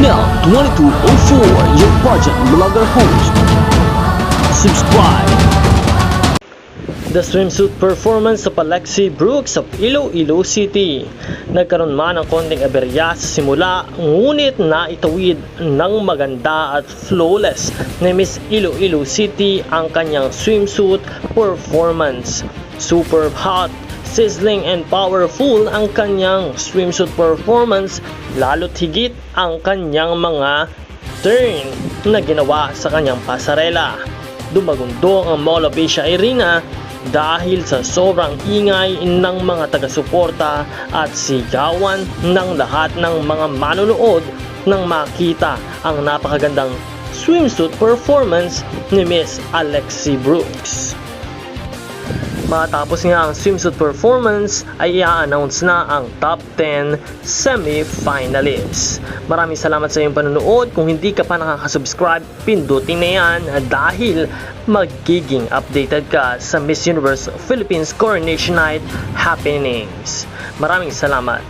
Mel 2204, your project blogger host. Subscribe. The swimsuit performance sa Alexi Brooks of Iloilo City. Nagkaroon man ng konting aberya sa simula, ngunit naitawid ng maganda at flawless ni Miss Iloilo City ang kanyang swimsuit performance. Super hot, sizzling and powerful ang kanyang swimsuit performance, lalo't higit ang kanyang mga turn na ginawa sa kanyang pasarela. Dumagundong ang Mall of Asia Arena dahil sa sobrang ingay ng mga taga-suporta at sigawan ng lahat ng mga manonood nang makita ang napakagandang swimsuit performance ni Miss Alexi Brooks. Matapos nga ang swimsuit performance ay i-announce na ang top 10 semi-finalists. Maraming salamat sa iyong panonood. Kung hindi ka pa nakaka-subscribe, pindutin na yan dahil magiging updated ka sa Miss Universe Philippines Coronation Night happenings. Maraming salamat.